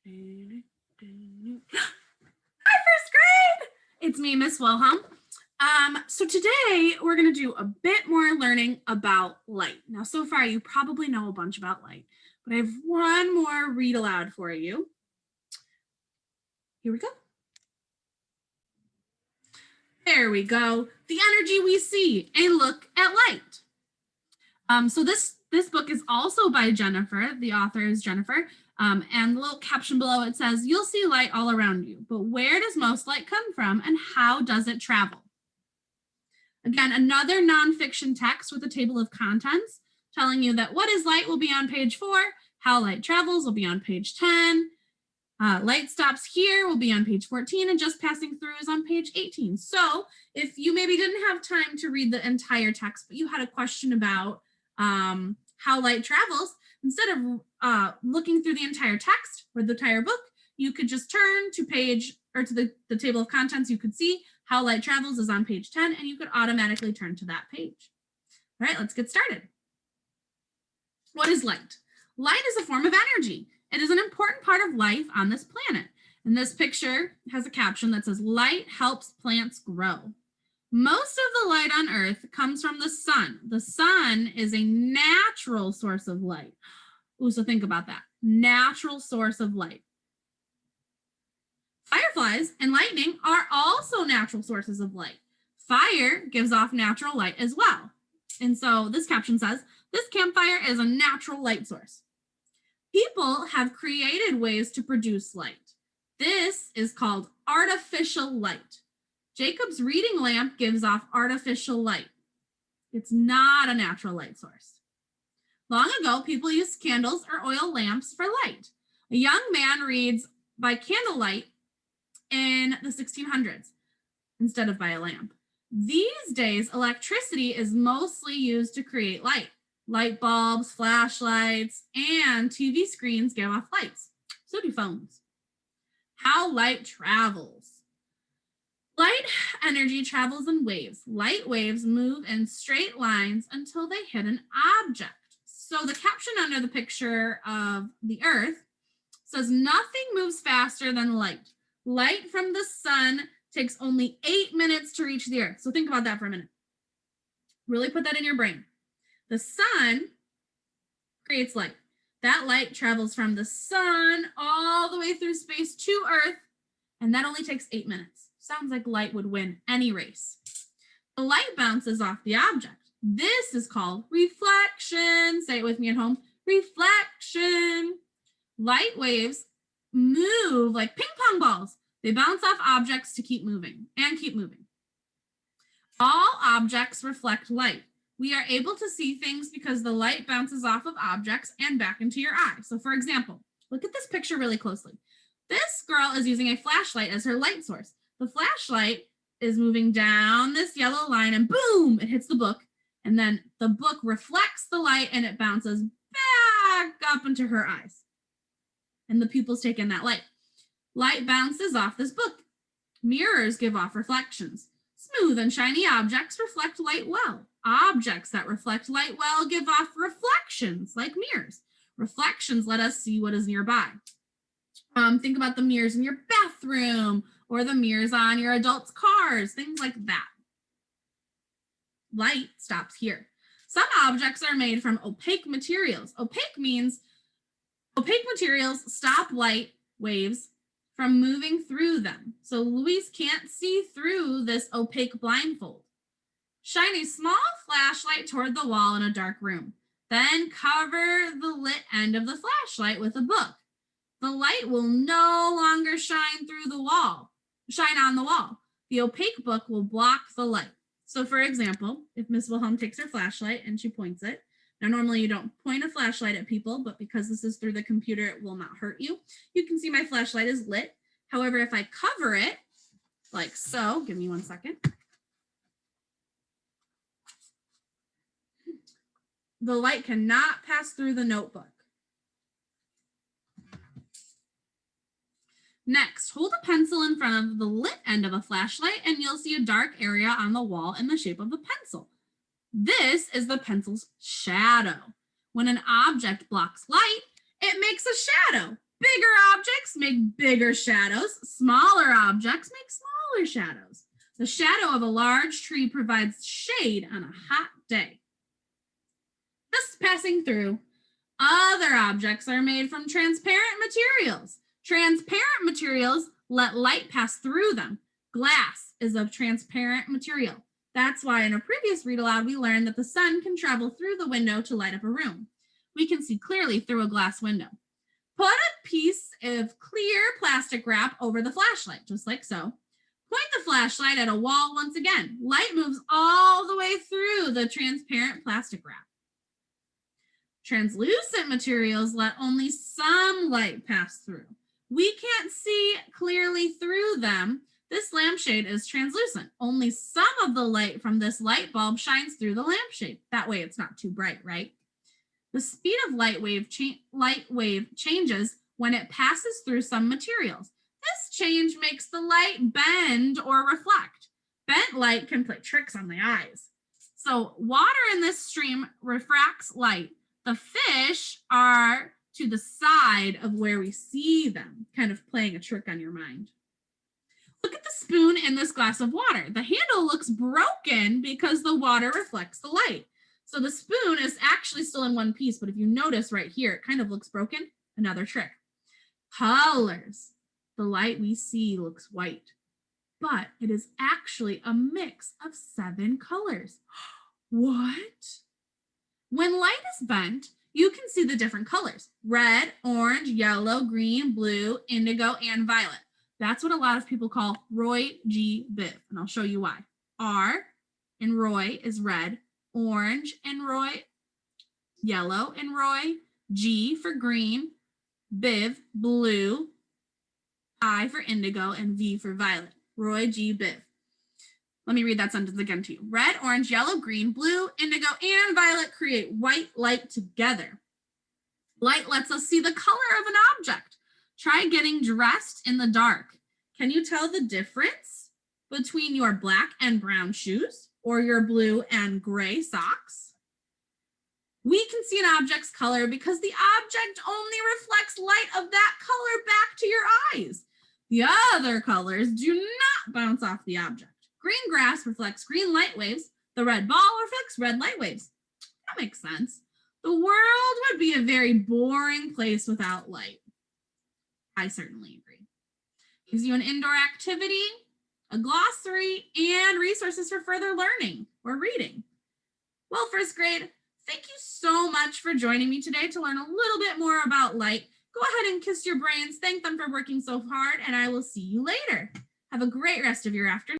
Hi, first grade. It's me, Miss Wilhelm. So today we're going to do a bit more learning about light. Now, so far you probably know a bunch about light, but I have one more read aloud for you. Here we go. There we go. The energy we see, a look at light. So this book is also by Jennifer. The author is Jennifer. And the little caption below it says, you'll see light all around you, but where does most light come from and how does it travel? Again, another nonfiction text with a table of contents telling you that what is light will be on page 4, how light travels will be on page 10, light stops here will be on page 14, and just passing through is on page 18. So if you maybe didn't have time to read the entire text, but you had a question about how light travels, instead of looking through the entire text or the entire book, you could just turn to page or to the table of contents. You could see how light travels is on page 10, and you could automatically turn to that page. All right, let's get started. What is light? Light is a form of energy. It is an important part of life on this planet. And this picture has a caption that says, light helps plants grow. Most of the light on Earth comes from the sun. The sun is a natural source of light. Ooh, so think about that. Natural source of light. Fireflies and lightning are also natural sources of light. Fire gives off natural light as well. And so this caption says, this campfire is a natural light source. People have created ways to produce light. This is called artificial light. Jacob's reading lamp gives off artificial light. It's not a natural light source. Long ago, people used candles or oil lamps for light. A young man reads by candlelight in the 1600s instead of by a lamp. These days, electricity is mostly used to create light. Light bulbs, flashlights, and TV screens give off lights. So do phones. How light travels. Light energy travels in waves. Light waves move in straight lines until they hit an object. So the caption under the picture of the Earth says, nothing moves faster than light. Light from the sun takes only 8 minutes to reach the Earth. So think about that for a minute. Really put that in your brain. The sun creates light. That light travels from the sun all the way through space to Earth, and that only takes 8 minutes. Sounds like light would win any race. The light bounces off the object. This is called reflection. Say it with me at home. Reflection. Light waves move like ping pong balls. They bounce off objects to keep moving and keep moving. All objects reflect light. We are able to see things because the light bounces off of objects and back into your eye. So for example, look at this picture really closely. This girl is using a flashlight as her light source. The flashlight is moving down this yellow line and boom, it hits the book. And then the book reflects the light and it bounces back up into her eyes. And the pupils take in that light. Light bounces off this book. Mirrors give off reflections. Smooth and shiny objects reflect light well. Objects that reflect light well give off reflections like mirrors. Reflections let us see what is nearby. Think about the mirrors in your bathroom or the mirrors on your adults' cars, things like that. Light stops here. Some objects are made from opaque materials. Opaque means opaque materials stop light waves from moving through them. So Louise can't see through this opaque blindfold. Shine a small flashlight toward the wall in a dark room. Then cover the lit end of the flashlight with a book. The light will no longer shine on the wall. The opaque book will block the light. So for example, if Miss Wilhelm takes her flashlight and she points it, now normally you don't point a flashlight at people, but because this is through the computer, it will not hurt you. You can see my flashlight is lit. However, if I cover it like so, give me 1 second. The light cannot pass through the notebook. Next, hold a pencil in front of the lit end of a flashlight and you'll see a dark area on the wall in the shape of a pencil. This is the pencil's shadow. When an object blocks light, it makes a shadow. Bigger objects make bigger shadows. Smaller objects make smaller shadows. The shadow of a large tree provides shade on a hot day. Just passing through. Other objects are made from transparent materials. Transparent materials let light pass through them. Glass is a transparent material. That's why in a previous read aloud, we learned that the sun can travel through the window to light up a room. We can see clearly through a glass window. Put a piece of clear plastic wrap over the flashlight, just like so. Point the flashlight at a wall once again. Light moves all the way through the transparent plastic wrap. Translucent materials let only some light pass through. We can't see clearly through them. This lampshade is translucent. Only some of the light from this light bulb shines through the lampshade. That way it's not too bright, right? The speed of light wave changes when it passes through some materials. This change makes the light bend or reflect. Bent light can play tricks on the eyes. So water in this stream refracts light. The fish are to the side of where we see them, kind of playing a trick on your mind. Look at the spoon in this glass of water. The handle looks broken because the water reflects the light. So the spoon is actually still in one piece, but if you notice right here, it kind of looks broken. Another trick. Colors. The light we see looks white, but it is actually a mix of 7 colors. What? When light is bent, you can see the different colors: red, orange, yellow, green, blue, indigo, and violet. That's what a lot of people call Roy G. Biv, and I'll show you why. R in Roy is red, orange in Roy, yellow in Roy, G for green, Biv, blue, I for indigo, and V for violet. Roy G. Biv. Let me read that sentence again to you. Red, orange, yellow, green, blue, indigo, and violet create white light together. Light lets us see the color of an object. Try getting dressed in the dark. Can you tell the difference between your black and brown shoes or your blue and gray socks? We can see an object's color because the object only reflects light of that color back to your eyes. The other colors do not bounce off the object. Green grass reflects green light waves. The red ball reflects red light waves. That makes sense. The world would be a very boring place without light. I certainly agree. Gives you an indoor activity, a glossary, and resources for further learning or reading. Well, first grade, thank you so much for joining me today to learn a little bit more about light. Go ahead and kiss your brains. Thank them for working so hard, and I will see you later. Have a great rest of your afternoon.